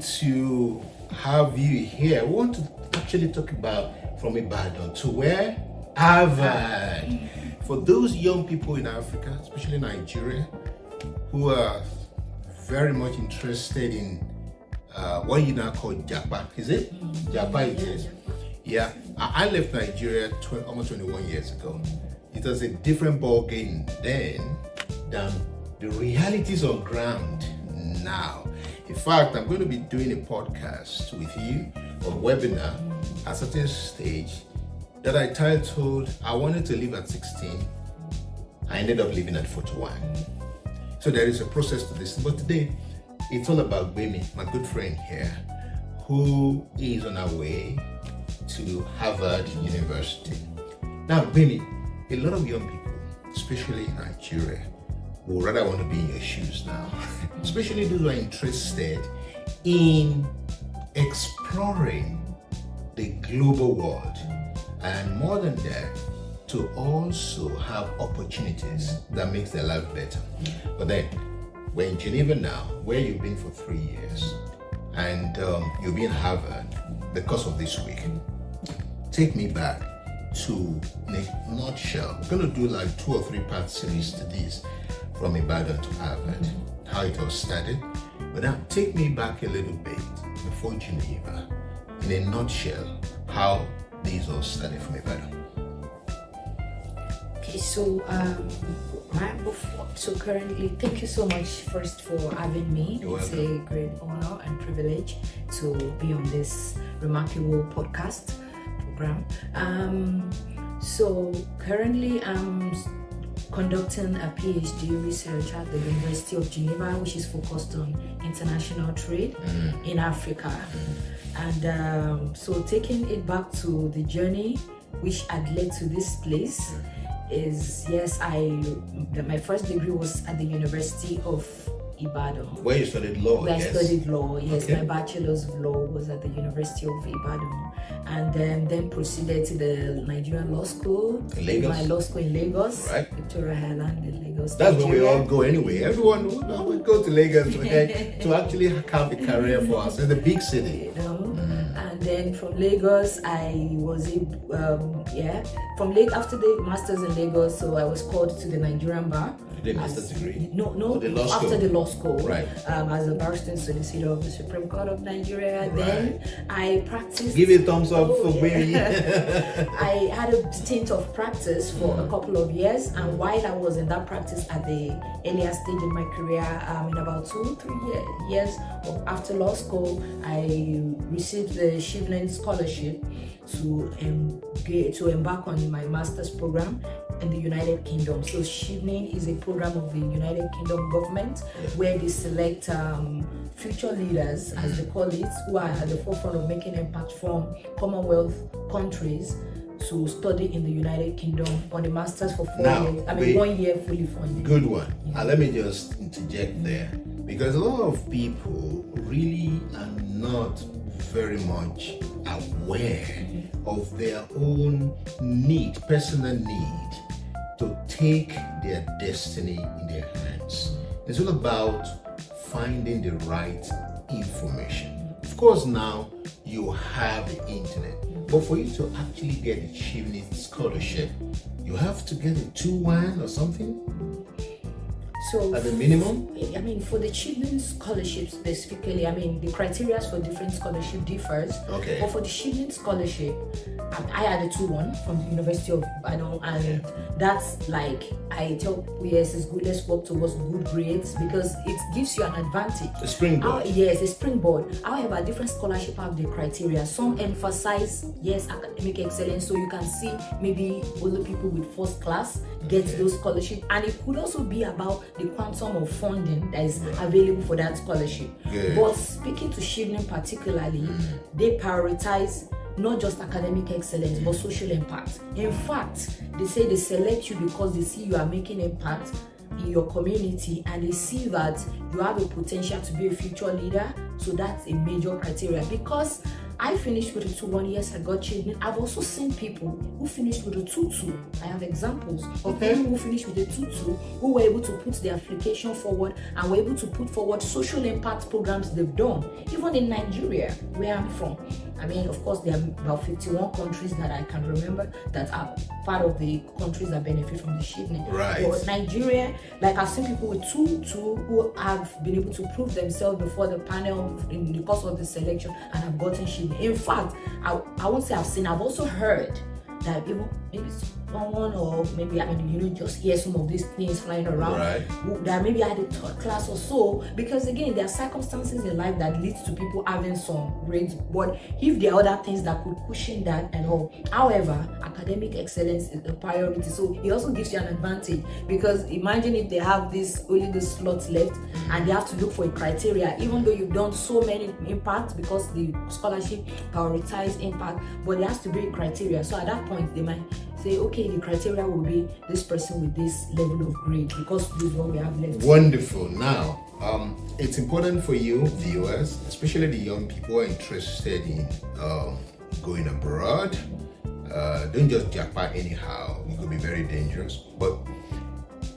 great to have you here. We want to actually talk about from Ibadan to where? Harvard. For those young people in Africa, especially Nigeria, who are very much interested in what you now call Japa, is it? Japa it is. Yeah, I left Nigeria almost 21 years ago. It was a different ball game then than the realities on ground now. In fact, I'm going to be doing a podcast with you, or webinar, at a certain stage that I titled, I wanted to live at 16. I ended up living at 41. So there is a process to this. But today, it's all about Gbemi, my good friend here, who is on our way to Harvard University. Now, Gbemi, a lot of young people, especially in Nigeria, would rather want to be in your shoes now, especially those who are interested in exploring the global world, and more than that, to also have opportunities that makes their life better. But then, we're in Geneva now, where you've been for 3 years, and you'll be in Harvard because of this week. Take me back to, in a nutshell, we're going to do like 2 or 3 part series to this, from Ibadan to Harvard, how it all started. But now take me back a little bit before Geneva, in a nutshell, how these all started from Ibadan. Okay, so currently, thank you so much first for having me. You're it's welcome. a great honor and privilege to be on this remarkable podcast program. So currently I'm conducting a PhD research at the University of Geneva, which is focused on international trade in Africa. And so taking it back to the journey which had led to this place is, yes, my first degree was at the University of Ibadan. Where you studied law, Where yes? I studied law, yes. Okay. My bachelor's of law was at the University of Ibadan, and then proceeded to the Nigerian Law School. In Lagos? My law school in Lagos, Right. Victoria Island in Lagos. That's where we Nigeria. all go anyway. Everyone would go to Lagos to actually have a career for us in the big city. You know? And then from Lagos, I was after the masters in Lagos, so I was called to the Nigerian bar. You did a master's degree? No, For the law after school? the law school, Right. As a barrister and solicitor of the Supreme Court of Nigeria. Right. Then I practiced. Give it a thumbs up for yeah. Gbemi. I had a stint of practice for a couple of years, and while I was in that practice at the earlier stage in my career, in about 2-3 years after law school, I received the Shivlin Scholarship to embark on my master's program in the United Kingdom. So Shivlin is a program of the United Kingdom government where they select future leaders, as they call it, who are at the forefront of making impact from Commonwealth countries to study in the United Kingdom on the masters for 4 Now, years. 1 year fully funded. Good one. Let me just interject there, because a lot of people really are not very much aware of their own personal need to take their destiny in their hands. It's all about finding the right information. Of course, now you have the internet, but for you to actually get a Shivlin scholarship, you have to get a 2-1 or something So at the minimum. for the Shivlin scholarship specifically, the criteria for different scholarship differs. Okay. But for the Shivlin scholarship, I had a 2-1 from the University of Ibadan, and that's like, I tell people, yes, it's good, let's work towards good grades, because it gives you an advantage. A springboard. Yes, a springboard. However, different scholarship have the criteria. Some emphasize, yes, academic excellence, so you can see maybe other people with first class get those scholarships, and it could also be about the quantum of funding that is available for that scholarship. Good. But speaking to Shivlin particularly, they prioritize not just academic excellence but social impact. In fact, they say they select you because they see you are making impact in your community, and they see that you have a potential to be a future leader. So that's a major criteria, because I finished with a 2-1. Yes, I got children. I've also seen people who finished with a 2-2. I have examples of people who finished with a 2-2 who were able to put their application forward and were able to put forward social impact programs they've done. Even in Nigeria, where I'm from. I mean, of course, there are about 51 countries that I can remember that are part of the countries that benefit from the shipment. Right. But Nigeria, like I've seen people with 2-2 who have been able to prove themselves before the panel in the course of the selection and have gotten shipment. In fact, I won't say I've seen, I've also heard that even maybe someone, or maybe just hear some of these things flying around, that maybe I had a third class or so, because again, there are circumstances in life that leads to people having some grades, but if there are other things that could cushion that and all. However, academic excellence is a priority, so it also gives you an advantage, because imagine if they have only the slots left and they have to look for a criteria, even though you've done so many impact, because the scholarship prioritize impact, but there has to be a criteria. So at that point they might say, okay, the criteria will be this person with this level of grade, because this is what we have left. Wonderful. Now, it's important for you viewers, especially the young people who are interested in going abroad. Don't just Japa anyhow. It could be very dangerous. But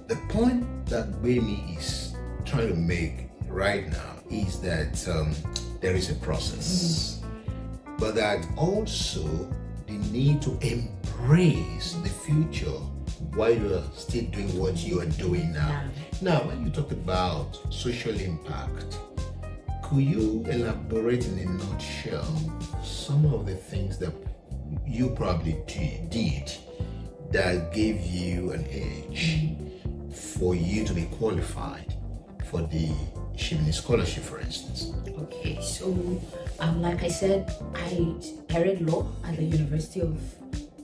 the point that Gbemi is trying to make right now is that there is a process, but that also the need to embrace the future while you're still doing what you are doing now. Now, when you talk about social impact, could you elaborate in a nutshell some of the things that you probably did that gave you an edge for you to be qualified for the Shibini Scholarship, for instance? Okay, so like I said, I read law at the University of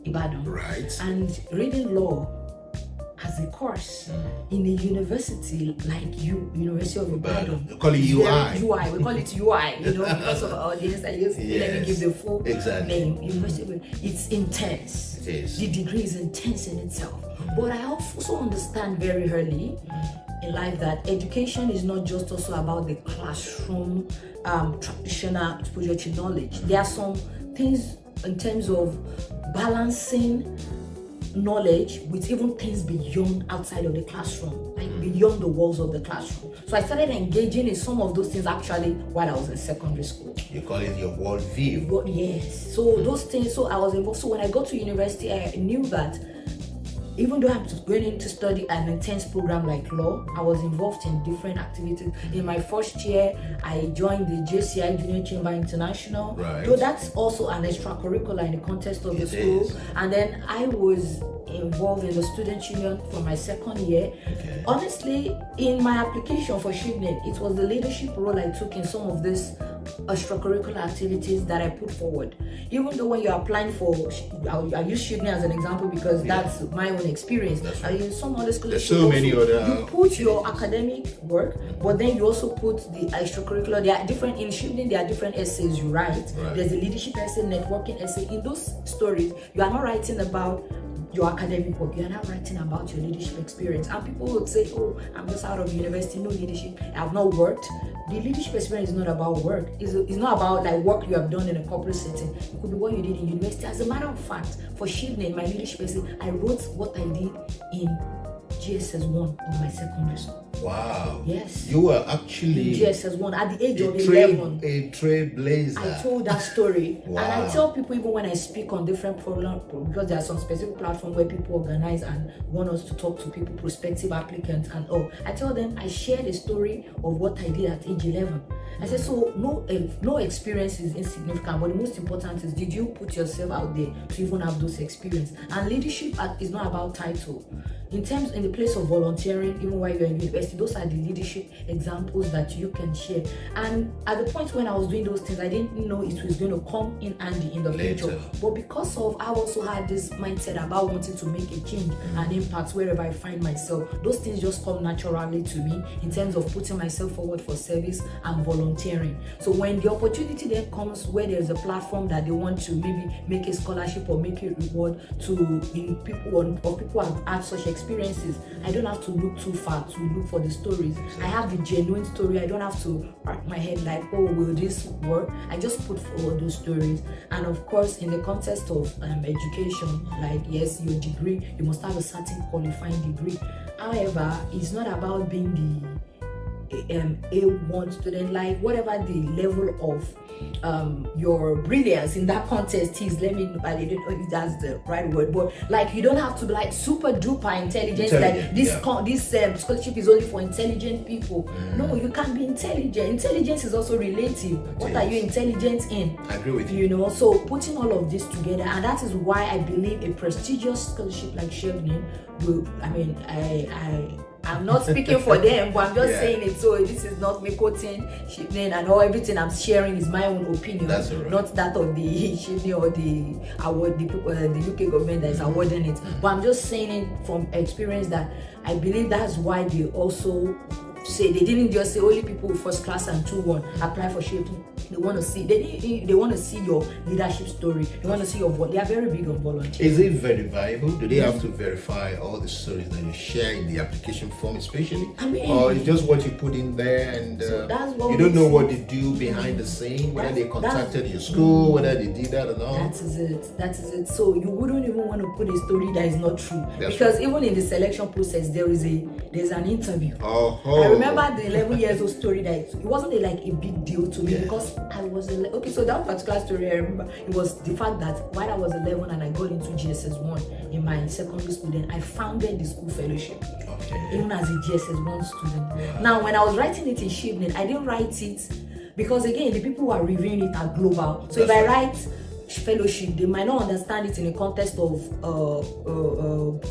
Ibadan. Right. And reading law as a course in a university like University of Ibadan. We call it UI. We call it UI, because of our audience. Let me give the full name. University of Ibadan. It's intense. It is. The degree is intense in itself. But I also understand very early in life that education is not just also about the classroom traditional exposure to knowledge. There are some things in terms of balancing knowledge with even things beyond outside of the classroom, like beyond the walls of the classroom. So I started engaging in some of those things actually while I was in secondary school. You call it your worldview. Yes. So those things, so I was involved. So when I got to university, I knew that even though I'm going in to study an intense program like law, I was involved in different activities. In my first year, I joined the JCI Junior Chamber International. Right. So that's also an extracurricular in the context of the school. And then I was involved in the student union for my second year. Okay. Honestly, in my application for Shibnin, it was the leadership role I took in some of these extracurricular activities that I put forward. Even though when you're applying for, I use Shibnin as an example because that's my own experience. I use some other schools. There's so many other. You put your academic work, but then you also put the extracurricular. There are different in Shibnin. There are different essays you write. There's a leadership essay, networking essay. In those stories, you are not writing about your academic work, you are not writing about your leadership experience. And people would say, oh, I'm just out of university, no leadership, I have not worked. The leadership experience is not about work. It's not about like work you have done in a corporate setting. It could be what you did in university. As a matter of fact, for Shibnin, my leadership essay, I wrote what I did in GSS 1 of my secondary school. Wow. Yes. You were actually GSS 1 at the age of 11. A trailblazer. I told that story. Wow. And I tell people even when I speak on different programs, because there are some specific platforms where people organize and want us to talk to people, prospective applicants and all. I tell them I shared a story of what I did at age 11. I said, so no experience is insignificant, but the most important is, did you put yourself out there to even have those experiences? And leadership is not about title. In the place of volunteering, even while you're in university, those are the leadership examples that you can share. And at the point when I was doing those things, I didn't know it was going to come in handy in the future. But because of, I also had this mindset about wanting to make a change and impact wherever I find myself. Those things just come naturally to me in terms of putting myself forward for service and volunteering. So when the opportunity then comes where there's a platform that they want to maybe make a scholarship or make a reward to people who have had such experience, experiences. I don't have to look too far to look for the stories. I have the genuine story. I don't have to crack my head like, oh, will this work? I just put forward those stories. And of course, in the context of education, like, yes, your degree, you must have a certain qualifying degree. However, it's not about being the A1 student, like whatever the level of your brilliance in that contest is. Let me know, I don't know if that's the right word, but like you don't have to be like super duper intelligent. Like this scholarship is only for intelligent people. No, you can't be intelligent. Intelligence is also relative. What are you intelligent in? I agree with you. You know, so putting all of this together, and that is why I believe a prestigious scholarship like Shevnin will, I'm not speaking for them, but I'm just saying it. So this is not me quoting Shivnin, and everything I'm sharing is my own opinion, not that of the Shivnin or the award, the UK government that is awarding it. But I'm just saying it from experience that I believe that's why they also say they didn't just say only people with first class and 2-1 apply for Shivnin. They want to see they want to see your leadership story. They want to see your vote. They are very big on volunteering. Is it verifiable? Do they have to verify all the stories that you share in the application form, especially? Or it's just what you put in there, and so that's what you don't know what they do behind the scene, whether they contacted your school, whether they did that or not? That is it. So you wouldn't even want to put a story that is not true, because even in the selection process there's an interview. I remember the 11 years old story that it wasn't like a big deal to me, because I was so that particular story I remember, it was the fact that while I was 11 and I got into GSS1 in my secondary school, then I founded the school fellowship, even as a GSS1 student. Now when I was writing it in Shivnin, I didn't write it because again the people who are reviewing it are global. So if I write fellowship, they might not understand it in the context of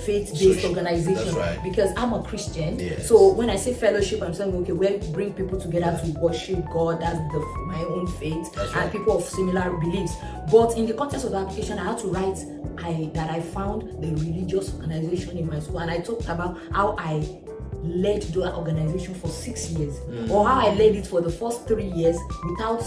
faith-based organization, because I'm a Christian. So when I say fellowship, I'm saying okay, we bring people together to worship God. That's my own faith, and people of similar beliefs. But in the context of the application, I had to write that I found the religious organization in my school, and I talked about how I led that organization for 6 years, or how I led it for the first 3 years without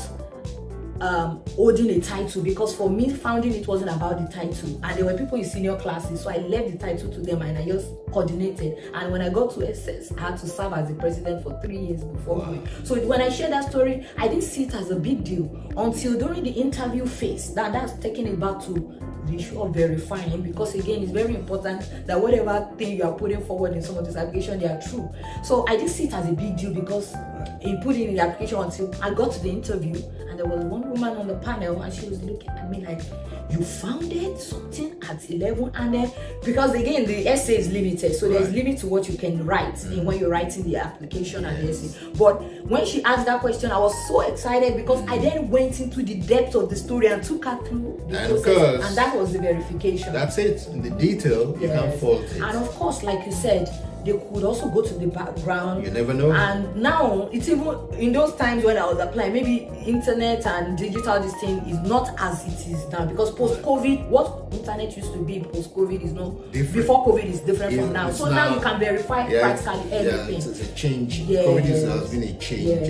holding a title, because for me founding it wasn't about the title, and there were people in senior classes, so I left the title to them and I just coordinated. And when I got to SS, I had to serve as the president for 3 years before going. So when I shared that story, I didn't see it as a big deal until during the interview phase. That's taking it back to the issue of verifying, because again it's very important that whatever thing you are putting forward in some of this application, they are true. So I didn't see it as a big deal, because he put it in the application until I got to the interview, and there was one woman on the panel and she was looking at me like, you founded something at 11? And then, because again the essay is limited, so there's limit to what you can write when you're writing the application and the essay. But when she asked that question, I was so excited, because I then went into the depth of the story and took her through the process, and that was the verification. That's it. In the detail, you can't fault it. And of course, like you said, they could also go to the background. You never know. And now, it's even in those times when I was applying, maybe internet and digital this thing is not as it is now, because post-COVID, what internet used to be post-COVID is not different. Before COVID is different from now. So now you can verify practically everything. It's a change. COVID has been a change.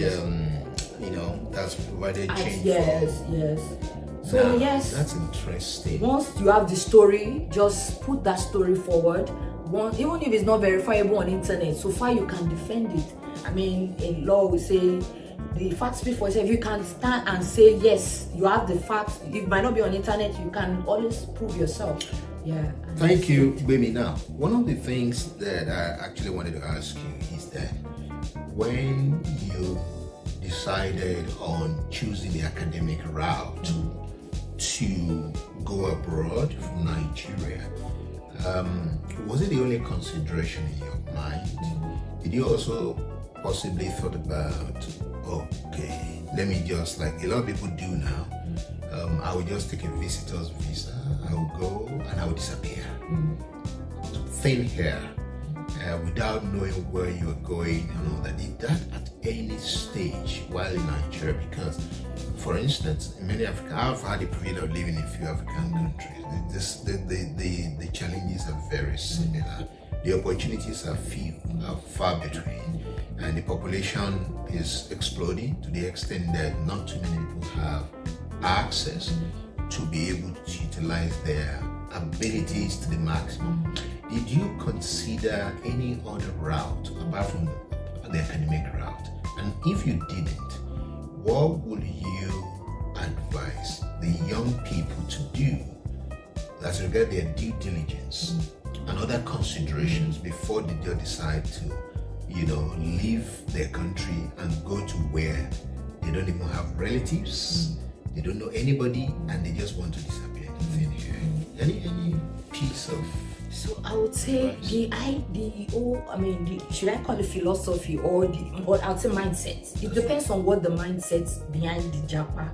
That's provided change. Yes. So that's interesting. Once you have the story, just put that story forward. Even if it's not verifiable on internet, so far you can defend it. I mean, in law we say the facts speak for itself. You can stand and say yes, you have the facts. It might not be on internet, you can always prove yourself. Thank you, Gbemi. Now, one of the things that I actually wanted to ask you is that when you decided on choosing the academic route to go abroad from Nigeria, was it the only consideration in your mind? Did you also possibly thought about, okay, let me just, like a lot of people do now, I will just take a visitor's visa, I will go and I will disappear to thin air without knowing where you're going and all that. Did that at any stage while in Nigeria? Because, for instance, in many African, I've had the privilege of living in a few African countries. The challenges are very similar. The opportunities are few, are far between, and the population is exploding to the extent that not too many people have access to be able to utilize their abilities to the maximum. did you consider any other route apart from the academic route? And if you didn't, what would you advise the young people to do as regard their due diligence and other considerations before they decide to, leave their country and go to where they don't even have relatives, they don't know anybody, and they just want to disappear in thin air? Any piece of... So I would say should I call it philosophy or I would say mindset. It depends on what the mindset behind the Japa.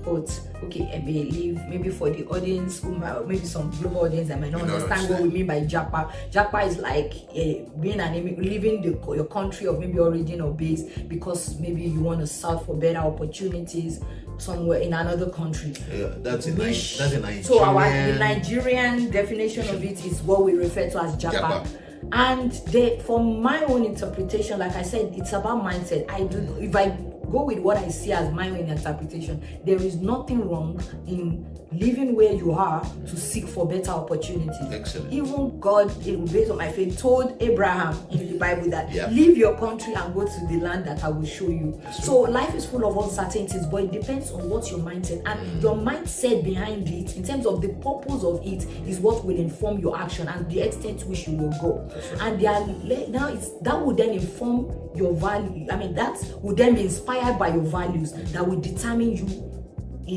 Quote, okay, I believe maybe for the audience, maybe some global audience that might not understand what we mean by Japa. Japa is like leaving your country of maybe origin or base because maybe you want to search for better opportunities somewhere in another country. Yeah, that's a Nigerian. So the Nigerian definition of it is what we refer to as Japa. And from my own interpretation, like I said, it's about mindset. If I go with what I see as my own interpretation, there is nothing wrong in living where you are to seek for better opportunities. Excellent. Even God, based on my faith, told Abraham in the Bible that leave your country and go to the land that I will show you. So life is full of uncertainties, but it depends on what's your mindset, and your mindset behind it, in terms of the purpose of it, is what will inform your action and the extent to which you will go. And that would then inform your value. That would then be inspired by your values that will determine you.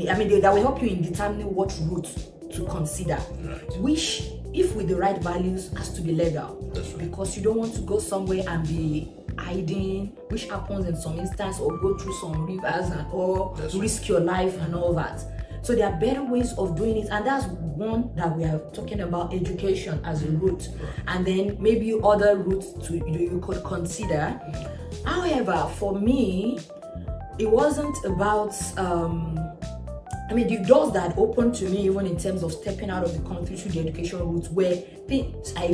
That will help you in determining what route to consider. Right. Which, if with the right values, has to be legal. Because you don't want to go somewhere and be hiding, which happens in some instances, or go through some rivers or risk your life and all that. So there are better ways of doing it, and that's one that we are talking about, education as a route, and then maybe other routes you could consider. However, for me, it wasn't about the doors that opened to me, even in terms of stepping out of the country through the education route, where I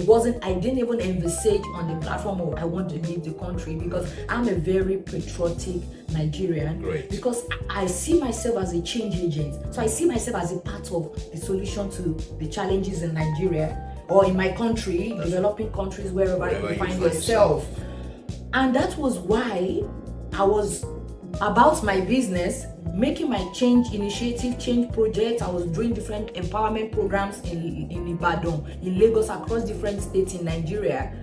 didn't even envisage on the platform of I want to leave the country, because I'm a very patriotic Nigerian. Great. Because I see myself as a change agent. So I see myself as a part of the solution to the challenges in Nigeria or in my country, developing countries, wherever you find yourself. And that was why I was about my business, making my change initiative, change projects. I was doing different empowerment programs in Ibadan, in Lagos, across different states in Nigeria.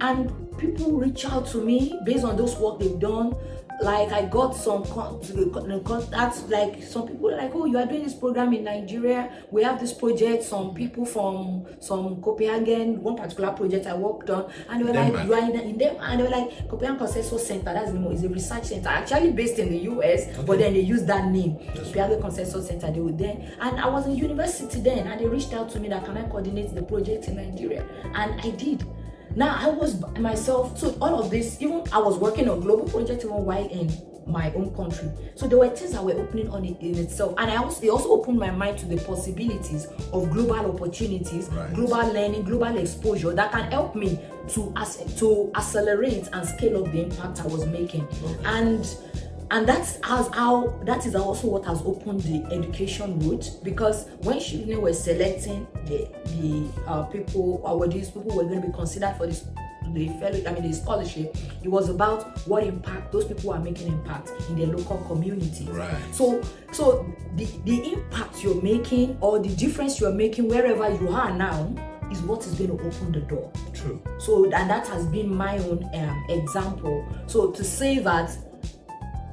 And people reach out to me based on those work they've done. Like I got some contacts, like some people were like, oh, you are doing this program in Nigeria, we have this project. Some people from some Copenhagen, one particular project I worked on, and they were like, you are in them, and they were like, Copenhagen Consensus Center, that's the name, is a research center actually based in the US, but then they used that name, Copenhagen Consensus Center. They were there, and I was in university then, and they reached out to me that can I coordinate the project in Nigeria, and I did. Now I was myself, so all of this, even I was working on global projects even while in my own country. So there were things that were opening on it in itself, and it also opened my mind to the possibilities of global opportunities, global learning, global exposure that can help me to accelerate and scale up the impact I was making. And that is also what has opened the education route, because when Shivne was selecting the people, or these people were going to be considered for the scholarship, it was about what impact those people are making impact in their local communities. Right. So the impact you're making, or the difference you're making wherever you are now, is what is going to open the door. True. So, and that has been my own example. So to say that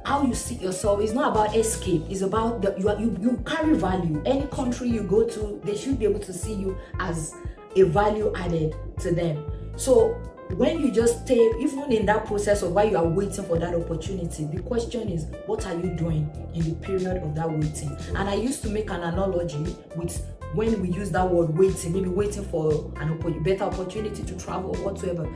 how you see yourself is not about escape, it's about you carry value. Any country you go to, they should be able to see you as a value added to them. So when you just stay, even in that process of while you are waiting for that opportunity, the question is, what are you doing in the period of that waiting? And I used to make an analogy with when we use that word waiting, maybe waiting for a better opportunity to travel or whatsoever.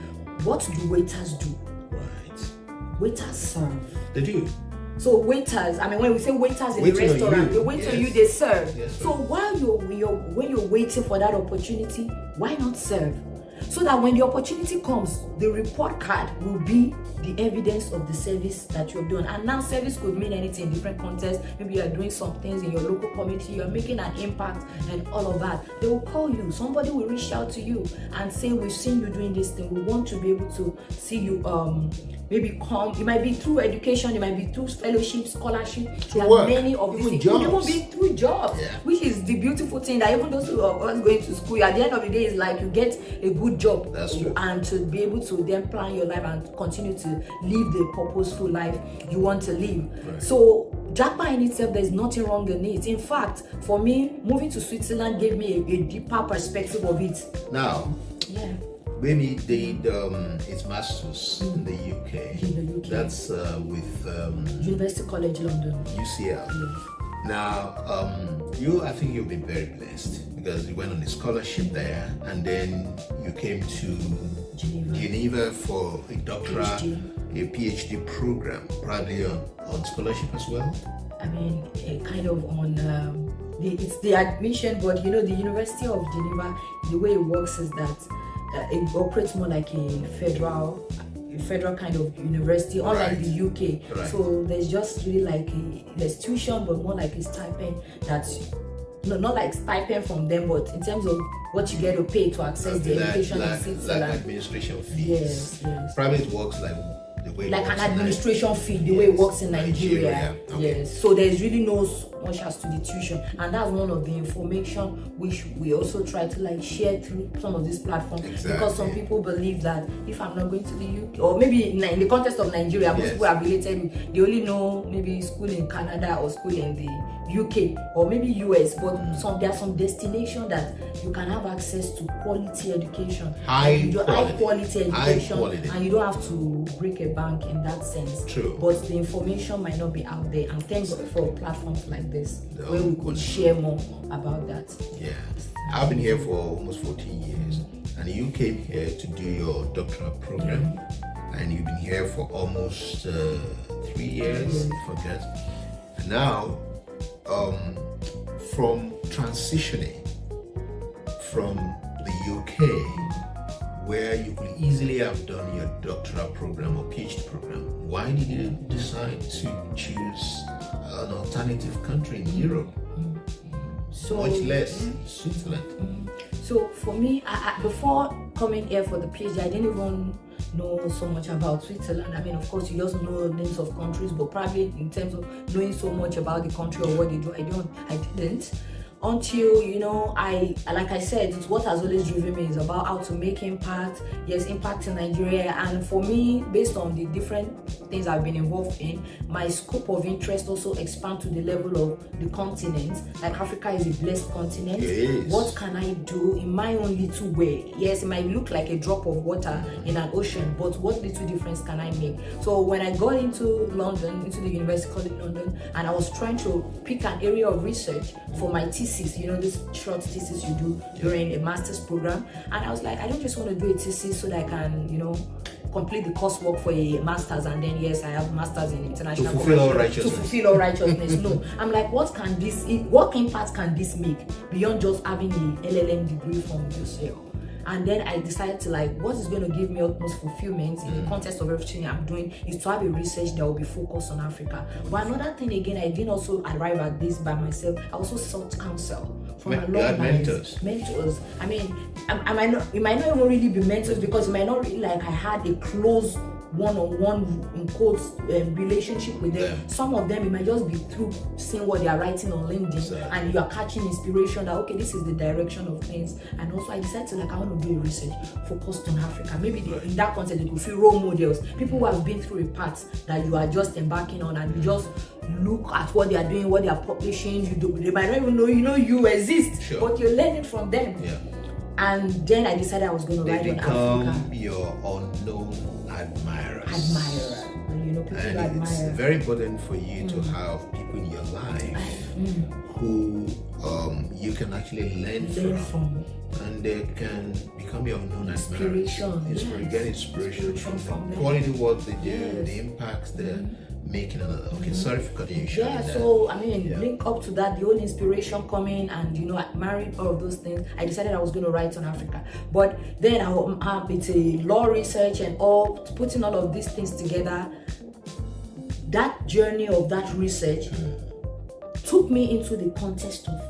What do waiters do? Right. Waiters serve. They do. So waiters, when we say waiters in a restaurant, they wait on you, they serve. Yes, so while when you're waiting for that opportunity, why not serve? so that when the opportunity comes, the report card will be the evidence of the service that you've done. And now service could mean anything in different contexts. Maybe you are doing some things in your local community, you're making an impact and all of that. They will call you, somebody will reach out to you and say, we've seen you doing this thing, we want to be able to see you maybe come. It might be through education, it might be through fellowship, scholarship. There are many of these things. It could even be through jobs, which is the beautiful thing, that even those who are going to school, at the end of the day, is like you get a good job. That's true. And to be able to then plan your life and continue to live the purposeful life you want to live. Right. So Japa in itself, there's nothing wrong in it. In fact, for me, moving to Switzerland gave me a deeper perspective of it. Now, Baby did his master's in the UK. In the UK. That's with University College London. UCL. Yeah. Now, I think you've been very blessed because you went on a scholarship there, and then you came to Geneva for a doctoral, a PhD program, probably on scholarship as well. I mean, kind of on. It's the admission, but the University of Geneva, the way it works is that it operates more like a federal kind of university, unlike the UK. Right. So there's just really like there's tuition, but more like a stipend that's not like stipend from them, but in terms of what you get to pay to access the education in Switzerland. Like administration fees. Yes. Probably it works like the way like an administration fee, the way it works in Nigeria. Okay. Yes. So there's really no much as to the tuition, and that's one of the information which we also try to share through some of these platforms. Exactly. Because some people believe that if I'm not going to the UK, or maybe in the context of Nigeria, most people are related with, they only know maybe school in Canada or school in the UK or maybe US, but there are some destinations that you can have access to quality education, high quality education, and you don't have to break a bank in that sense. True. But the information might not be out there, and thanks for platforms like this where we could share more about that. Yeah, I've been here for almost 14 years, and you came here to do your doctoral program, and you've been here for almost 3 years. Forget. And now, from transitioning from the UK, where you could easily have done your doctoral program or PhD program, why did you decide to choose an alternative country in Europe? Much less Switzerland. So for me, I before coming here for the PhD, I didn't even know so much about Switzerland. I mean, of course, you just know names of countries, but probably in terms of knowing so much about the country or what they do, I didn't. Until, like I said, it's what has always driven me is about how to make impact. Yes, impact in Nigeria. And for me, based on the different things I've been involved in, my scope of interest also expand to the level of the continent. Like Africa is a blessed continent. Yes. What can I do in my own little way? Yes, it might look like a drop of water in an ocean, but what little difference can I make? So when I got into London, into the University College London, and I was trying to pick an area of research for my thesis, this short thesis you do during a master's program, and I was like, I don't just want to do a thesis so that I can, complete the coursework for a master's, and then yes, I have master's in international to fulfill all righteousness. No, I'm like, what impact can this make beyond just having a LLM degree from UCL? And then I decided to what is going to give me utmost fulfillment in the context of everything I'm doing is to have a research that will be focused on Africa. But another thing again, I didn't also arrive at this by myself. I also sought counsel from alumni, mentors. I mean, it might not even really be mentors, because it might not really I had a close one-on-one in quotes relationship with them. Some of them it might just be through seeing what they are writing on LinkedIn, and you are catching inspiration that okay, this is the direction of things. And also I decided to I want to do a research focused on Africa. Maybe in that context they could feel role models, people who have been through a path that you are just embarking on, and you just look at what they are doing, what they are publishing. They might not even know you exist, but you're learning from them. And then I decided I was going to write on Africa. Your unknown admirers. People admire. It's very important for you to have people in your life who you can actually learn from, and they can become your unknown admirers. Get inspiration from the quality work they do, the impacts they making another. Okay, sorry for cutting you short. Yeah, so I mean, link up to that, the whole inspiration coming, and you know, I married all of those things. I decided I was going to write on Africa, but then it's a law research and all, putting all of these things together. That journey of that research took me into the context of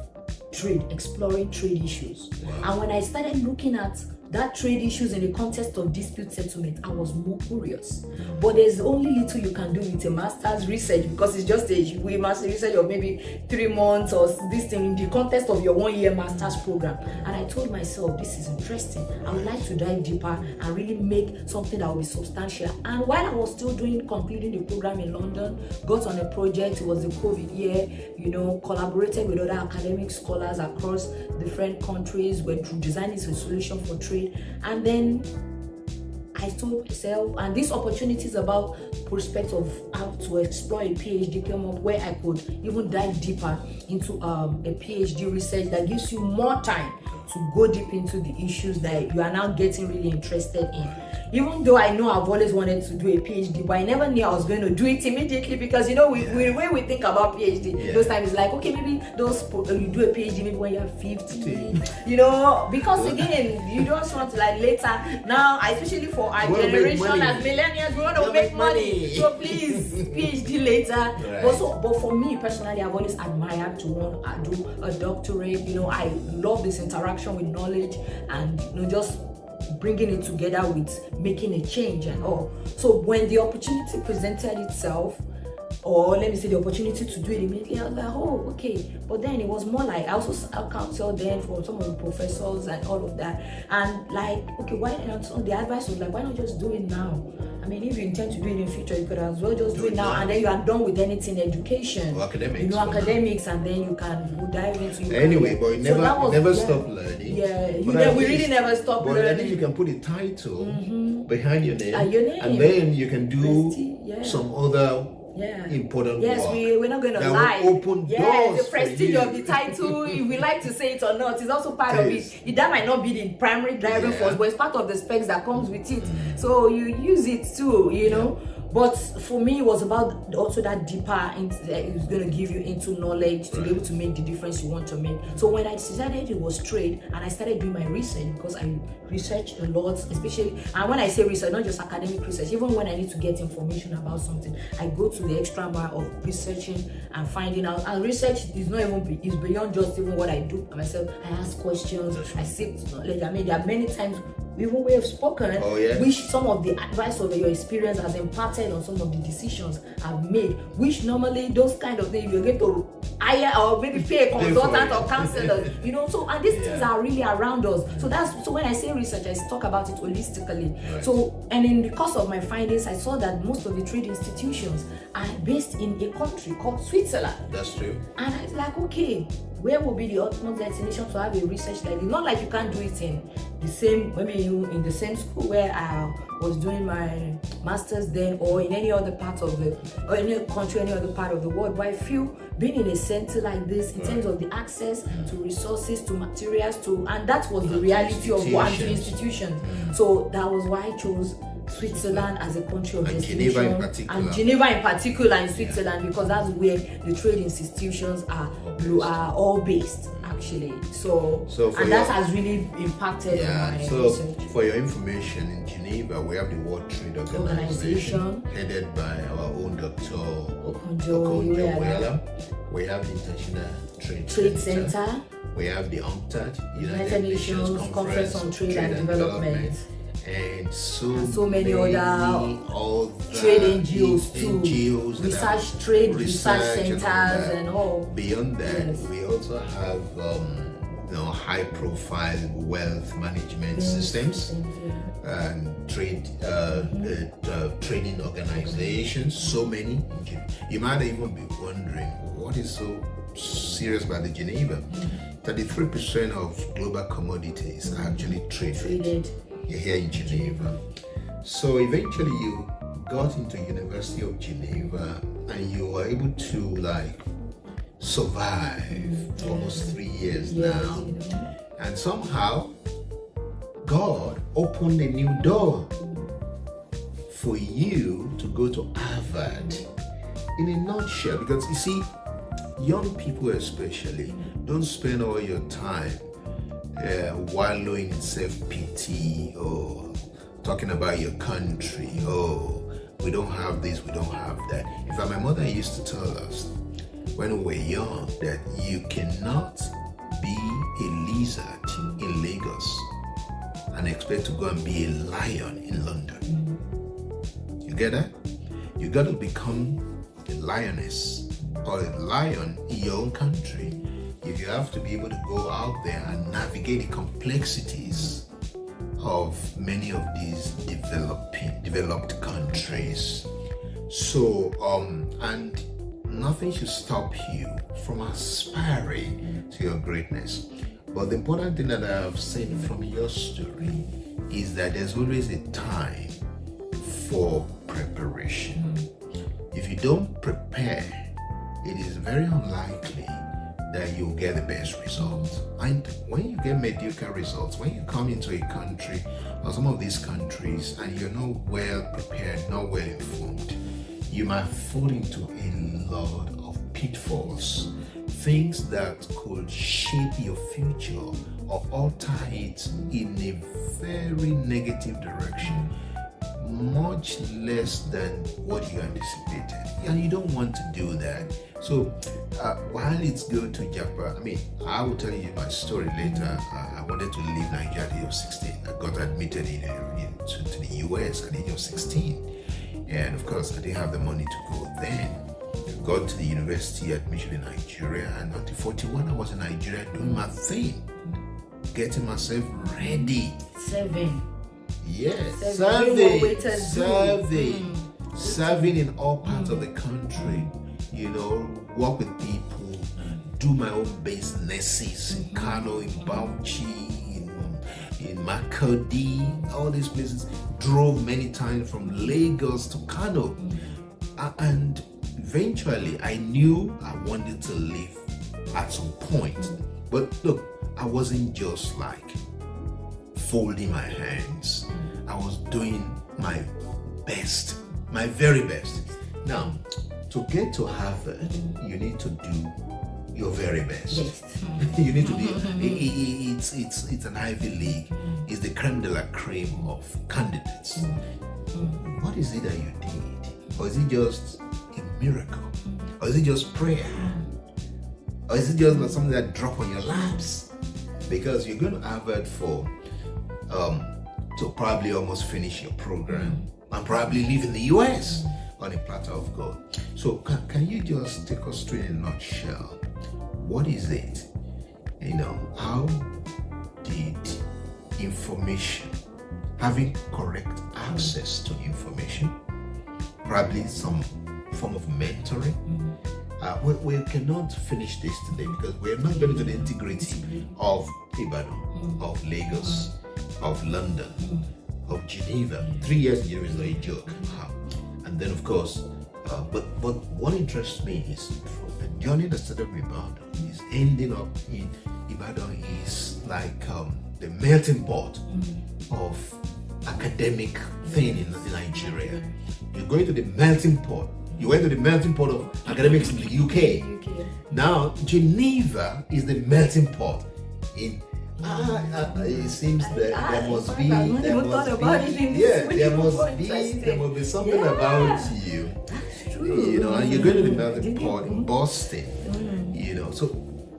trade, exploring trade issues. Wow. And when I started looking at that trade issues in the context of dispute settlement, I was more curious. But there's only little you can do with a master's research, because it's just a master's research of maybe 3 months or this thing in the context of your 1-year master's program. And I told myself, this is interesting. I would like to dive deeper and really make something that will be substantial. And while I was still concluding the program in London, got on a project. It was the COVID year, you know, collaborated with other academic scholars across different countries. We're designing a solution for trade. And then I told myself, and this opportunities about prospect of how to explore a PhD came up, where I could even dive deeper into a PhD research that gives you more time to go deep into the issues that you are now getting really interested in. Even though I know I've always wanted to do a PhD, but I never knew I was going to do it immediately, because you know, when we think about PhD, those times it's like, okay, maybe you do a PhD maybe when you're 50, you know, because again, you don't want to like later. Now, especially for our generation as millennials, we want to make money. So please, PhD later. Right. But for me personally, I've always admired to want to do a doctorate. You know, I love this interaction with knowledge, and you know, just bringing it together with making a change and all. So when the opportunity presented itself, or let me say the opportunity to do it immediately, I was like, oh, okay. But then it was more like, I also sought counsel then from some of the professors and all of that. And like, okay, why not? So the advice was like, why not just do it now? I mean, if you intend to do it in future, you could as well just do it now, and then you are done with anything education, or academics, you know, academics, and then you can dive into anyway. But you never stop learning. Yeah, we really never stop learning. But I think you can put a title behind your name, and then you can do some other important work. We're not going to lie. Open doors. The prestige of the title, if we like to say it or not, is also part of it. That might not be the primary driving force, but it's part of the specs that comes with it. So you use it too, you know. But for me, it was about also that deeper, it's going to give you into knowledge to be able to make the difference you want to make. So when I decided it was trade, and I started doing my research, because I researched a lot, especially, and when I say research, not just academic research, even when I need to get information about something, I go to the extra mile of researching and finding out. And research is not even, is beyond just even what I do myself. I ask questions, I seek knowledge. I mean, there are many times even we have spoken, which some of the advice of your experience has imparted on some of the decisions I've made, which normally those kind of things you're going to hire or maybe pay a consultant or counselor, you know. So, and these things are really around us. So when I say research, I talk about it holistically. Right. So, and in the course of my findings, I saw that most of the trade institutions are based in a country called Switzerland. That's true. And I was like, okay, where will be the ultimate destination to have a research like this? Not like you can't do it in the same, maybe you in the same school where I was doing my master's then, or in any other part of or any country, any other part of the world. But I feel being in a center like this, in terms of the access to resources, to materials, and that was the reality of one institution. So that was why I chose Switzerland as a country of destination, and Geneva in particular in Switzerland, because that's where the trade institutions are all based actually. So and that has really impacted on my research. For your information, in Geneva we have the World Trade Organization headed by our own Dr. Okonjo-Iweala. We have the International Trade Center. We have the UNCTAD, United Nations Conference on Trade and Development. And so many other trade NGOs too, research centers and all. Beyond that, we also have high-profile wealth management systems and training organizations. So many. You might even be wondering what is so serious about the Geneva. 33% of global commodities are actually traded here in Geneva. So eventually you got into University of Geneva and you were able to survive for almost 3 years now. And somehow God opened a new door for you to go to Harvard. in a nutshell, because you see, young people especially don't spend all your time wallowing in self-pity or talking about your country. Oh, we don't have this, we don't have that. In fact, my mother used to tell us when we were young that you cannot be a lizard in Lagos and expect to go and be a lion in London. You get that? You got to become a lioness or a lion in your own country if you have to be able to go out there and navigate the complexities of many of these developed countries. So, and nothing should stop you from aspiring to your greatness. But the important thing that I have seen from your story is that there's always a time for preparation. If you don't prepare, it is very unlikely that you'll get the best results. And when you get mediocre results, when you come into a country or some of these countries and you're not well prepared, not well informed, you might fall into a lot of pitfalls, things that could shape your future or alter it in a very negative direction, much less than what you anticipated. And you don't want to do that. So while it's good to Japa, I mean, I will tell you my story later. I wanted to leave Nigeria at the age of 16. I got admitted to the US at the age of 16. And of course, I didn't have the money to go then. I got to the university admission in Nigeria, and until 41, I was in Nigeria doing my thing, getting myself ready. Yes, serving in all parts of the country, you know, work with people, do my own businesses in Kano, in Bauchi, in Makurdi, all these places. Drove many times from Lagos to Kano, and eventually I knew I wanted to leave at some point. But look, I wasn't just like folding my hands. I was doing my best, my very best. Now, to get to Harvard, you need to do your very best. You need to be. It's an Ivy League. It's the creme de la creme of candidates. What is it that you did, or is it just a miracle, or is it just prayer, or is it just something that dropped on your laps? Because you're going to Harvard for to probably almost finish your program and probably live in the US on a platter of gold. So can you just take us through in a nutshell? What is it? You know, how did information, having correct access to information, probably some form of mentoring? We cannot finish this today because we're not going to the integrity of Ibadan, of Lagos, of London, of Geneva. 3 years in Geneva is not a joke. And then, of course, but what interests me is the journey that started with Ibadan is ending up in Ibadan is like the melting pot of academic thing in Nigeria. You're going to the melting pot. You went to the melting pot of academics in the UK. Now, Geneva is the melting pot in. It seems that there must be something about you. You know, and you're going to the melting pot in Boston. You know, so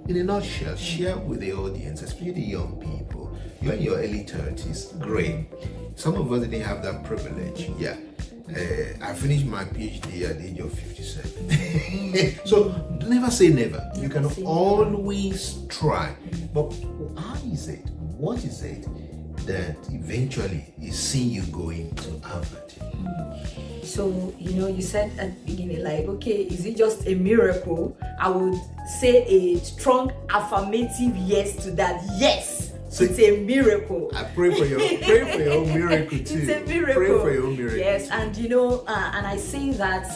in a nutshell, share with the audience, especially the young people. You're in your early 30s, great. Some of us didn't have that privilege. Yeah. I finished my PhD at the age of 57. So never say never. You can always try. But how is it? What is it that eventually is seeing you going to Harvard? So, you know, you said at the beginning, like, okay, is it just a miracle? I would say a strong affirmative yes to that. Yes. So it's a miracle. I pray for your miracle too. It's a miracle. Pray for your miracle. Yes, and you know, and I say that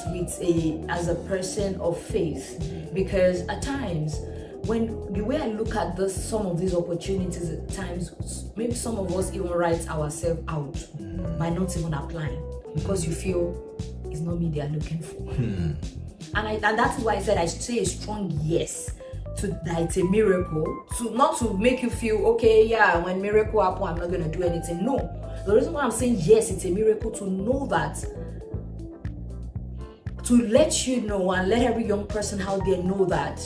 as a person of faith, because at times, when the way I look at some of these opportunities, at times maybe some of us even write ourselves out by not even applying because you feel it's not me they are looking for. And that is why I said I say a strong yes to that it's a miracle, to not to make you feel okay, yeah, when miracle happen, I'm not gonna do anything. No. The reason why I'm saying yes, it's a miracle, to know that, to let you know and let every young person out there know that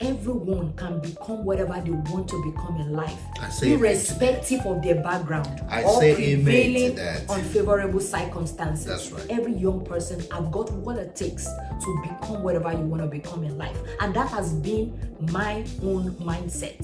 everyone can become whatever they want to become in life, irrespective of their background or prevailing unfavorable circumstances. That's right. Every young person have got what it takes to become whatever you want to become in life, and that has been my own mindset.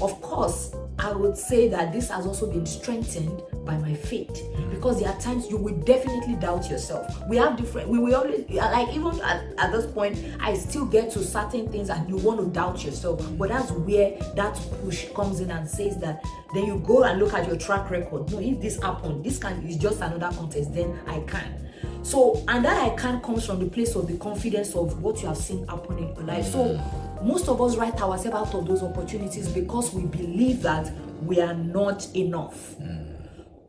Of course, I would say that this has also been strengthened by my faith, because there are times you will definitely doubt yourself. We have different, we will always, like even at this point, I still get to certain things and you want to doubt yourself, but that's where that push comes in and says that, then you go and look at your track record. No, if this happened, this is just another contest, then I can. So, and that I can comes from the place of the confidence of what you have seen happen in your life. So most of us write ourselves out of those opportunities because we believe that we are not enough.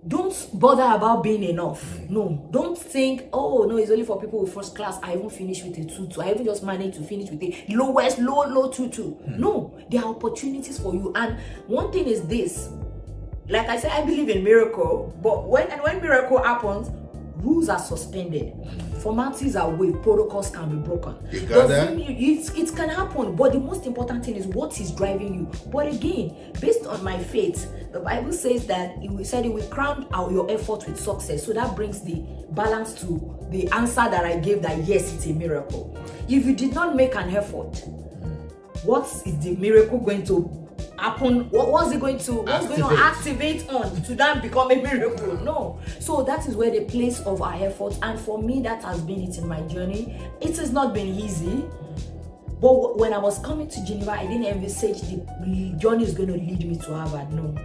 Don't bother about being enough. No, don't think, oh no, it's only for people with first class. I even finished with a 2-2. I even just managed to finish with a low 2-2. No, there are opportunities for you. And one thing is this, like I said, I believe in miracle, but when miracle happens, rules are suspended, formalities are waived, protocols can be broken. You got that? It can happen, but the most important thing is what is driving you. But again, based on my faith, the Bible says that it will crown out your effort with success. So that brings the balance to the answer that I gave, that yes, it's a miracle. If you did not make an effort, what is the miracle going to happen? What's going to activate on to then become a miracle? No. So that is where the place of our efforts, and for me that has been it in my journey. It has not been easy, but when I was coming to Geneva, I didn't envisage the journey is going to lead me to Harvard. No.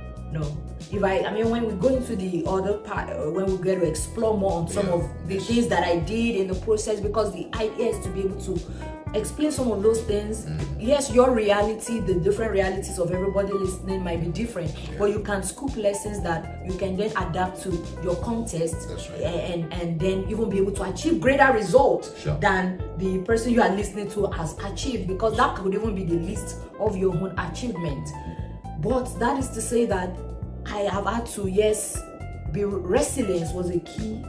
When we go into the other part, when we get to explore more on some of the things that I did in the process, because the idea is to be able to explain some of those things. Yes, your reality, the different realities of everybody listening might be different, but you can scoop lessons that you can then adapt to your context. That's right. and then even be able to achieve greater results than the person you are listening to has achieved, because that could even be the list of your own achievement. But that is to say that I have had to, resilience was a key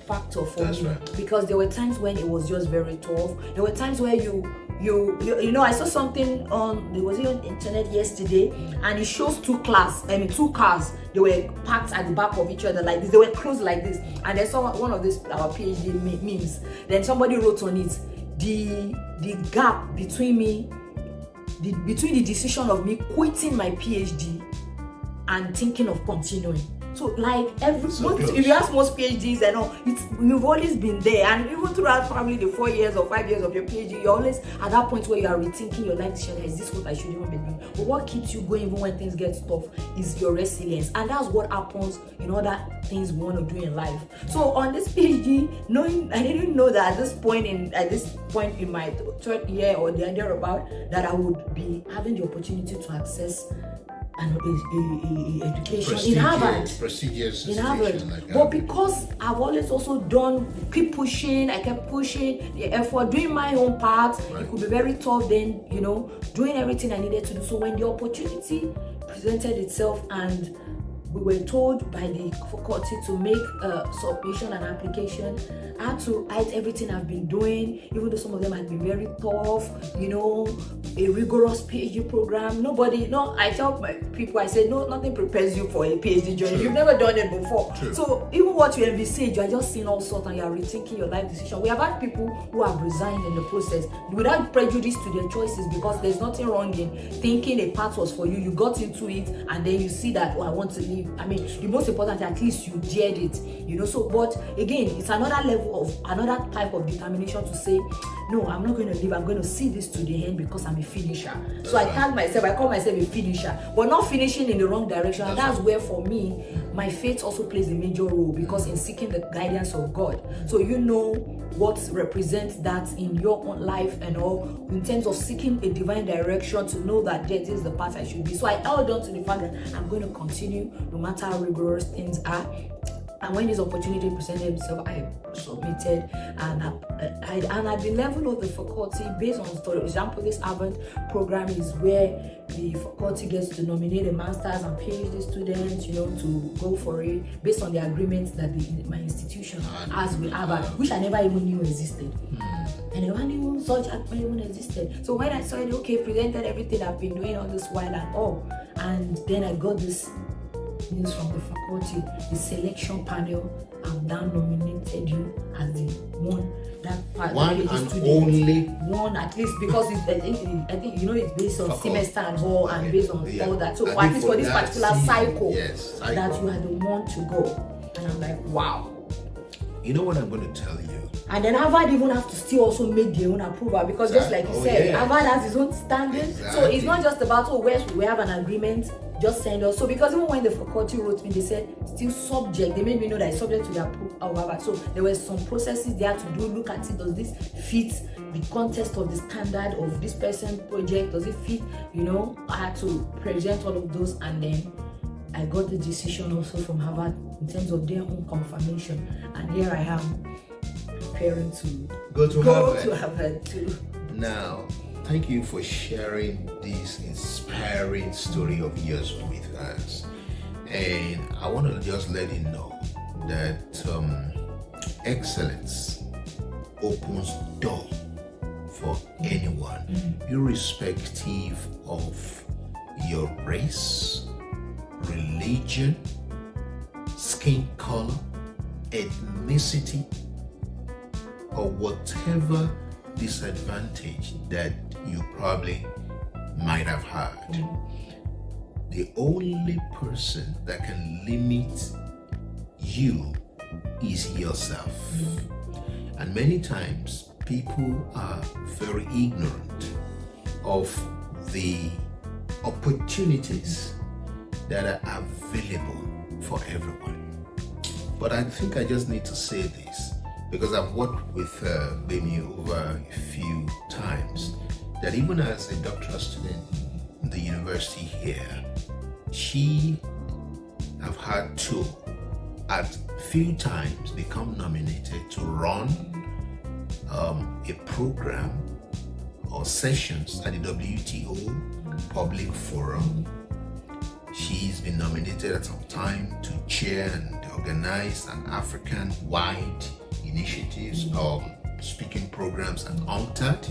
factor for me. Right. Because there were times when it was just very tough. There were times where you I saw something on the internet yesterday, and it shows two cars. They were parked at the back of each other like this. They were close like this, and I saw one of these our PhD memes. Then somebody wrote on it, the gap between me, between the decision of me quitting my PhD and thinking of continuing. So like if you ask most PhDs and all, you've always been there, and even throughout probably the 4 years or 5 years of your PhD, you're always at that point where you are rethinking your life decision. Is this what I should even be doing? But what keeps you going even when things get tough is your resilience, and that's what happens in other things we want to do in life. So on this PhD, I didn't know that at this point in my third year or the idea about that I would be having the opportunity to access an education in Harvard. Prestigious in Harvard. But because I've always also kept pushing the effort, doing my own part. Right. It could be very tough then, doing everything I needed to do. So when the opportunity presented itself and we were told by the faculty to make a submission and application, I had to write everything I've been doing, even though some of them had been very tough, a rigorous PhD program. I tell my people, I say, no, nothing prepares you for a PhD journey. You've never done it before. True. So even what you envisage, you're just seeing all sorts and you're rethinking your life decision. We have had people who have resigned in the process without prejudice to their choices, because there's nothing wrong in thinking a path was for you. You got into it and then you see that, I want to leave. The most important, at least you dared it, So, but again, it's another type of determination to say, no, I'm not going to leave. I'm going to see this to the end because I'm a finisher. So I call myself a finisher, but not finishing in the wrong direction. And that's where, for me, my faith also plays a major role, because in seeking the guidance of God. So what represents that in your own life and all, in terms of seeking a divine direction, to know that this is the path I should be. So I held on to the fact that I'm going to continue no matter how rigorous things are. And when this opportunity presented itself, I submitted, and at the level of the faculty, based on, for example, this Harvard program is where the faculty gets to nominate a master's and PhD students, to go for it based on the agreements that my institution has with Harvard, which I never even knew existed. I never knew such even existed. So when I saw it, presented everything I've been doing all this while and all, and then I got this news from the faculty, the selection panel have now nominated you as the one only one, at least, because I think it's based on semester and all, and based on all that. So at least for this particular cycle, that you are the one to go. And I'm like, wow. You know what I'm going to tell you? And then Harvard even have to still also make their own approval, because just like you said, Harvard has its own standards. So it's not just about, we have an agreement, just send us. So because even when the faculty wrote me, they said still subject. They made me know that it's subject to the approval of Harvard. So there were some processes they had to do. Look at it. Does this fit the context of the standard of this person project? Does it fit? I had to present all of those, and then I got the decision also from Harvard in terms of their own confirmation. And here I am preparing to go to Harvard too. Now, thank you for sharing this inspiring story of yours with us. And I want to just let you know that excellence opens door for anyone, irrespective of your race, religion, skin color, ethnicity, or whatever disadvantage that you probably might have had. The only person that can limit you is yourself. And many times people are very ignorant of the opportunities that are available for everyone. But I think I just need to say this, because I've worked with Gbemi over a few times, that even as a doctoral student in the university here, she have had to, at few times, become nominated to run a program or sessions at the WTO Public Forum. She's been nominated at some time to chair and organize an African-wide initiatives or speaking programs at UNCTAD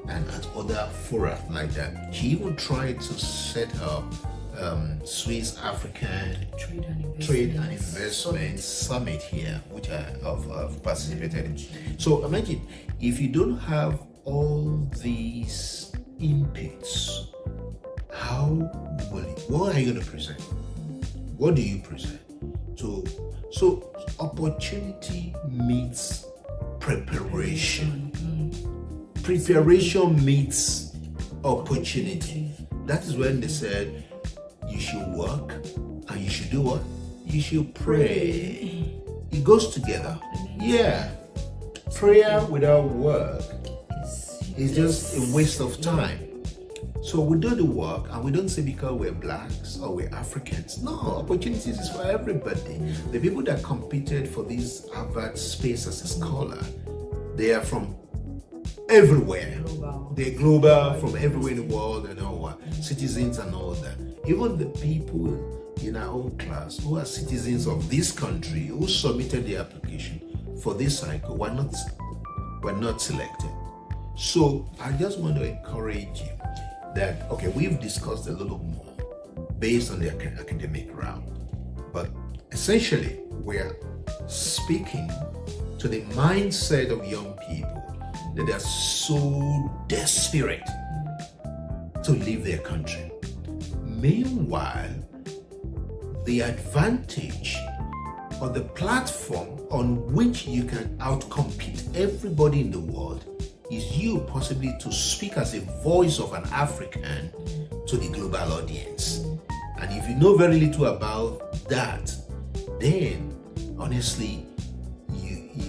and at other fora like that. She even tried to set up Swiss African Trade and Investment Summit here, which I have participated in. So imagine if you don't have all these inputs, what are you going to present? What do you present? So opportunity meets preparation. Preparation meets opportunity. That is when they said you should work and you should do what? You should pray. It goes together. Yeah. Prayer without work is just a waste of time. So we do the work, and we don't say because we're blacks or we're Africans. No, opportunities is for everybody. The people that competed for this Harvard space as a scholar, they are from everywhere. They're global, from everywhere in the world, and all citizens and all that. Even the people in our own class who are citizens of this country who submitted the application for this cycle were not selected. So I just want to encourage you that, we've discussed a little more based on the academic route, but essentially we're speaking to the mindset of young people that are so desperate to leave their country. Meanwhile, the advantage or the platform on which you can outcompete everybody in the world is you possibly to speak as a voice of an African to the global audience. And if you know very little about that, then honestly,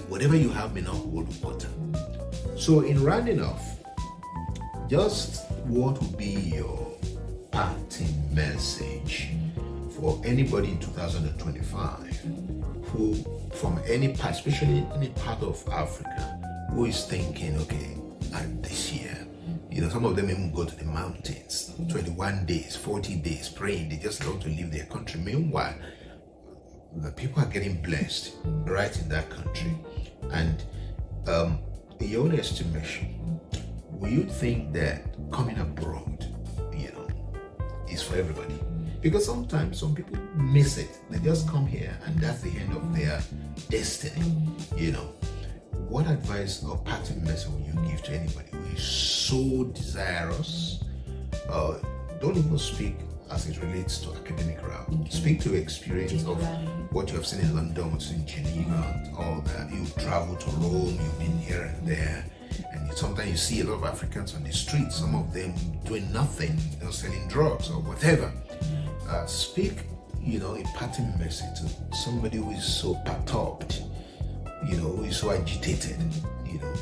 whatever you have may not hold water. So in rounding off, just what would be your parting message for for anybody in 2025 who, from any part, especially any part of Africa, who is thinking, okay, and this year, some of them even go to the mountains, 21 days, 40 days praying. They just love to leave their country. Meanwhile, the people are getting blessed right in that country. And in your own estimation, will you think that coming abroad, is for everybody? Because sometimes some people miss it. They just come here and that's the end of their destiny. What advice or parting message will you give to anybody who is so desirous? Don't even speak as it relates to academic route. Speak to experience of what you have seen in London, what's in Geneva, all that. You've traveled to Rome, you've been here and there. And sometimes you see a lot of Africans on the streets, some of them doing nothing, selling drugs or whatever. Speak, a parting message to somebody who is so perturbed, who is so agitated,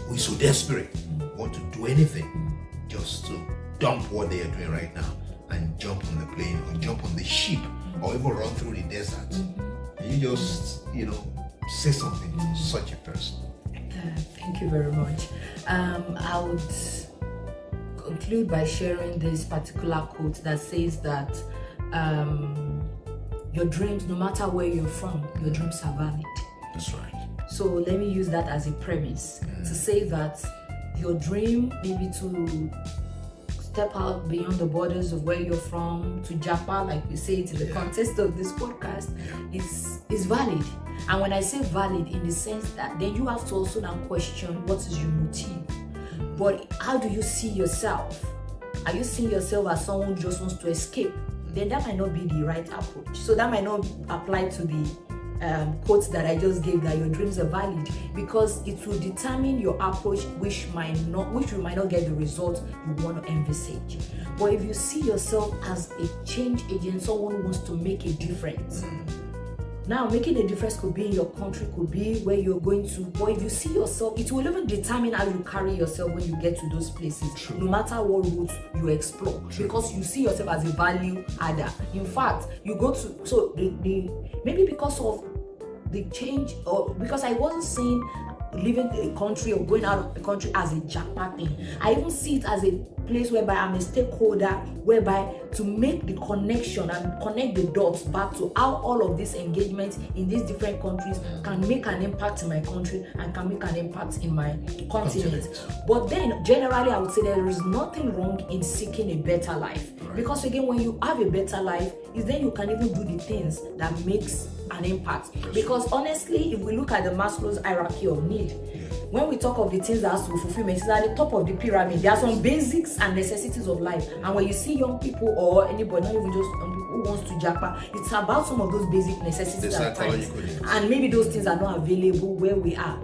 who is so desperate, want to do anything just to dump what they are doing right now and jump on the plane or jump on the ship or even run through the desert. And you just, say something to such a person. Thank you very much. I would conclude by sharing this particular quote that says that your dreams, no matter where you're from, your dreams are valid. That's right. So let me use that as a premise to say that your dream maybe to step out beyond the borders of where you're from to Japa, like we say it in the context of this podcast, is valid. And when I say valid, in the sense that then you have to also now question what is your motive. But how do you see yourself? Are you seeing yourself as someone who just wants to escape? Then that might not be the right approach. So that might not apply to the quotes that I just gave, that your dreams are valid, because it will determine your approach, which you might not get the result you want to envisage. But if you see yourself as a change agent, someone who wants to make a difference. Now, making a difference could be in your country, could be where you're going to, but if you see yourself, it will even determine how you carry yourself when you get to those places. True. No matter what route you explore. True. Because you see yourself as a value adder. In fact, you go to, so maybe because of the change, or because I wasn't saying leaving a country or going out of the country as a Japa thing. I even see it as a place whereby I'm a stakeholder, whereby to make the connection and connect the dots back to how all of these engagements in these different countries can make an impact in my country and can make an impact in my continent. But then generally I would say there is nothing wrong in seeking a better life. Because again, when you have a better life, is then you can even do the things that makes an impact. Because honestly, if we look at the Maslow's hierarchy of need, when we talk of the things that has to be fulfillment, it's at the top of the pyramid. There are some basics and necessities of life. And when you see young people or anybody, not even just young people who wants to Japa, it's about some of those basic necessities at times. And maybe those things are not available where we are.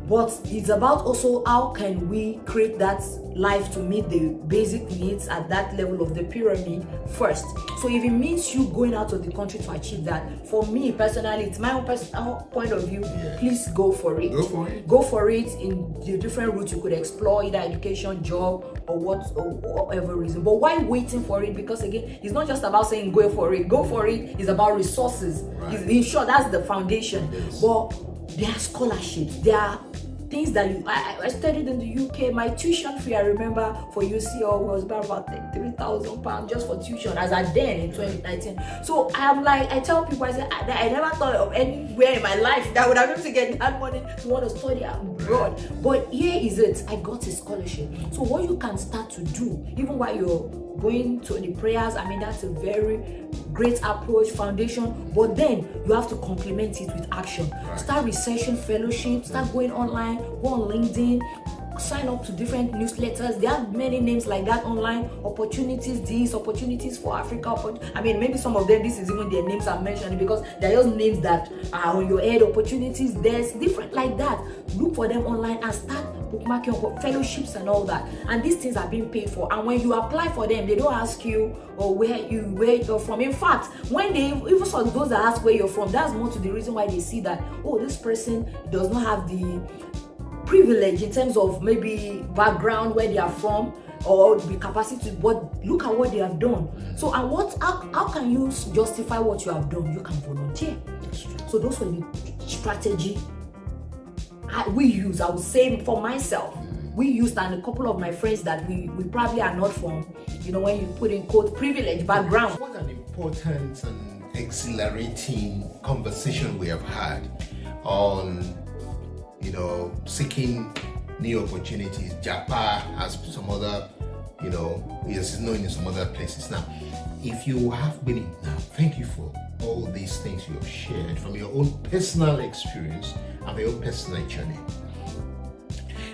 But it's about also how can we create that life to meet the basic needs at that level of the pyramid first. So if it means you going out of the country to achieve that, for me personally, it's my own personal point of view, please go for it. Go for it in the different routes you could explore, either education, job, or whatever reason. But why waiting for it? Because again, it's not just about saying go for it. Go for it is about resources. In short, that's the foundation. But there are scholarships, there are things that I studied in the UK. My tuition fee, I remember, for UCL was about £3,000 just for tuition as at then in 2019. So I'm like, I tell people, I say, I never thought of anywhere in my life that I would have been able to get that money to want to study abroad. But here is it, I got a scholarship. So what you can start to do, even while you're going to the prayers, I mean, that's a very great approach, foundation, but then you have to complement it with action. Start researching fellowship, start going online, go on LinkedIn, sign up to different newsletters. There are many names like that online. Opportunities for Africa. I mean, maybe some of them, this is even their names I'm mentioning because they're just names that are on your head. Opportunities, there's different like that. Look for them online and start bookmarking fellowships and all that. And these things are being paid for. And when you apply for them, they don't ask you where you're from. In fact, when they even for those that ask where you're from, that's more to the reason why they see that, oh, this person does not have the privilege in terms of maybe background where they are from, or the capacity, but look at what they have done. So, and how can you justify what you have done? You can volunteer. So those were the strategy we use. I would say for myself, we used, and a couple of my friends that we probably are not from, when you put in quote, privileged background. What an important and exhilarating conversation we have had on, seeking new opportunities. Japa has some other, is known in some other places. Now, if you have been, thank you for all these things you have shared from your own personal experience and your own personal journey.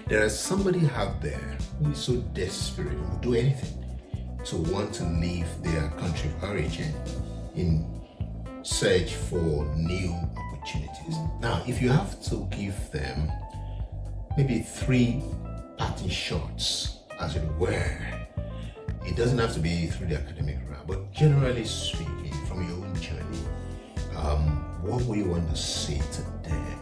There is somebody out there who is so desperate, who will do anything to want to leave their country of origin in search for new opportunities. Now, if you have to give them maybe 3 parting shots, as it were, it doesn't have to be through the academic route, but generally speaking, from your own journey, what would you want to say to them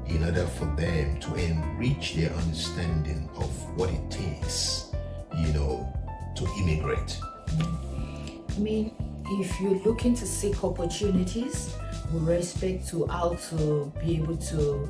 in order for them to enrich their understanding of what it takes, to immigrate? I mean, if you're looking to seek opportunities with respect to how to be able to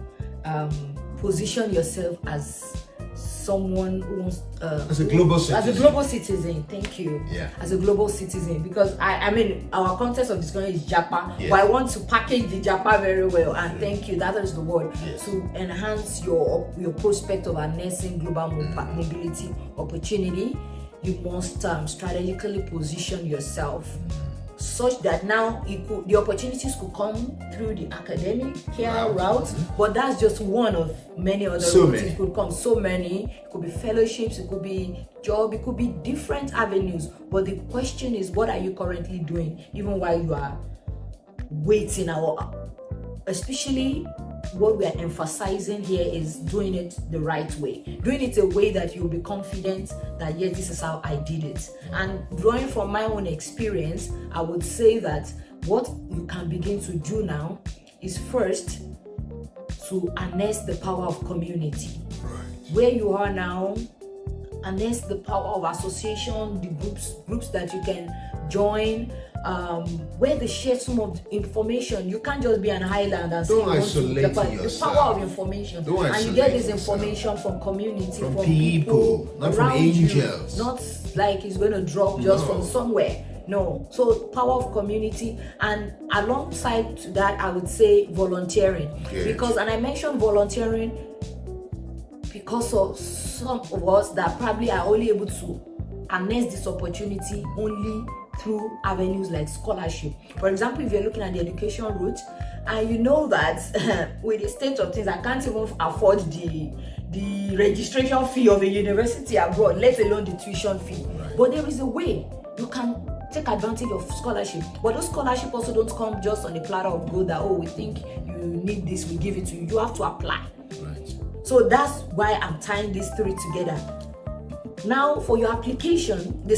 position yourself as someone who wants as a global citizen. As a global citizen, thank you. Yeah. As a global citizen, because I mean our context of discussion is Japa, yes. but I want to package the Japa very well, and thank you. That is the word, yes. to enhance your prospect of harnessing global mobility opportunity. You must strategically position yourself such that now the opportunities could come through the academic care route, but that's just one of many other routes. It could come so many. It could be fellowships, it could be job, it could be different avenues. But the question is, what are you currently doing, even while you are waiting? Especially what we are emphasizing here is doing it the right way, doing it a way that you'll be confident that yes, this is how I did it. And drawing from my own experience, I would say that what you can begin to do now is first to harness the power of community. Where you are now, harness the power of association, the groups that you can join, where they share some of the information. You can't just be an island and don't isolate yourself. The power of information, and you get this information from community, from people, not around from angels. You, not like it's going to drop just from somewhere. No. So power of community, and alongside to that, I would say volunteering. And I mentioned volunteering because of some of us that probably are only able to harness this opportunity only through avenues like scholarship. For example, if you're looking at the education route, and you know that with the state of things, I can't even afford the registration fee of a university abroad, let alone the tuition fee. But there is a way you can take advantage of scholarship. But those scholarships also don't come just on a platter of gold that, we think you need this, we give it to you. You have to apply. So that's why I'm tying these 3 together. Now, for your application, the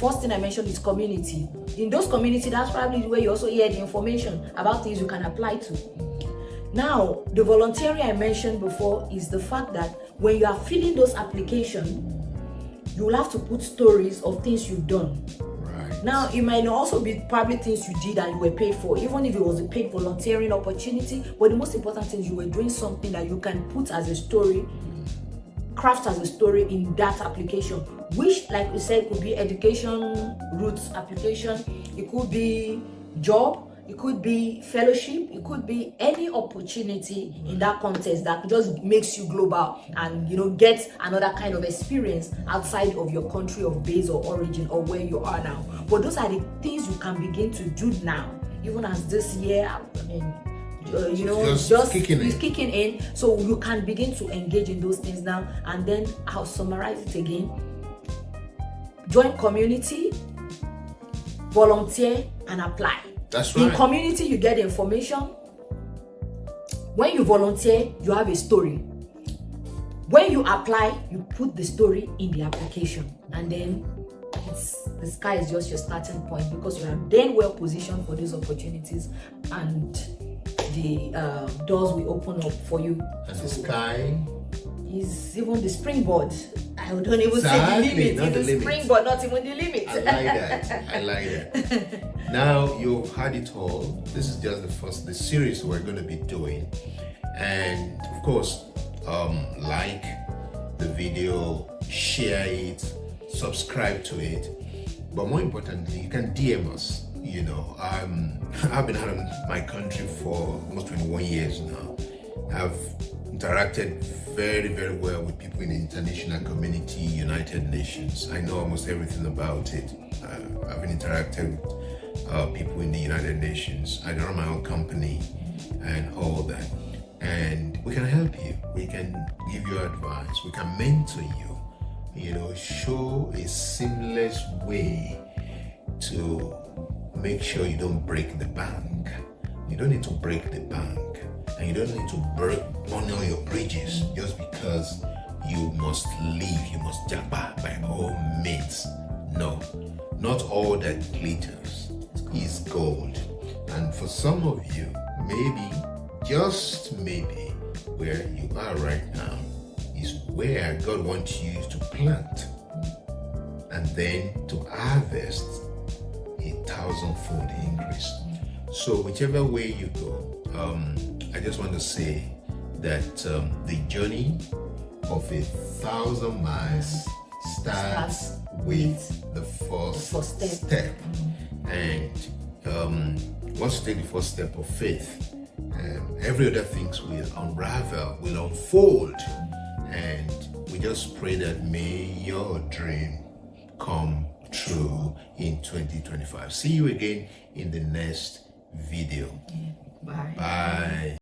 first thing I mentioned is community. In those communities, that's probably where you also hear the information about things you can apply to. Now, the volunteering I mentioned before is the fact that when you are filling those applications, you will have to put stories of things you've done. Now, it might also be probably things you did and you were paid for, even if it was a paid volunteering opportunity. But the most important thing is you were doing something that you can put as a story, craft as a story in that application, which, like we said, could be education routes application, it could be job, it could be fellowship, it could be any opportunity in that context that just makes you global and get another kind of experience outside of your country of base or origin or where you are now. But those are the things you can begin to do now, even as this year, just kicking in. So you can begin to engage in those things now. And then I'll summarize it again. Join community, volunteer, and apply. That's right. In community, you get information. When you volunteer, you have a story. When you apply, you put the story in the application, and then the sky is just your starting point, because you are then well positioned for these opportunities, and the doors will open up for you. And the sky is even the springboard. I don't even Exactly, say the limit. not It's the the limit. springboard, not even the limit. I like that. I like that. Now you've had it all. This is just the series we're going to be doing, and of course, like the video, share it, subscribe to it. But more importantly, you can DM us. You know, I've been out of my country for almost 21 years now. I've interacted very, very well with people in the international community, United Nations. I know almost everything about it. I've interacted with people in the United Nations. I run my own company and all that. And we can help you. We can give you advice. We can mentor you. You know, show a seamless way to make sure you don't break the bank. You don't need to break the bank, and you don't need to burn all your bridges just because you must leave, you must japa by all means. No, not all that glitters is gold. And for some of you, maybe, just maybe, where you are right now is where God wants you to plant and then to harvest 1,000-fold increase. So whichever way you go, I just want to say that the journey of 1,000 miles starts with the first step. And once you take the first step of faith, every other things will unravel, will unfold. And we just pray that may your dream come true in 2025. See you again in the next video. Bye. Bye.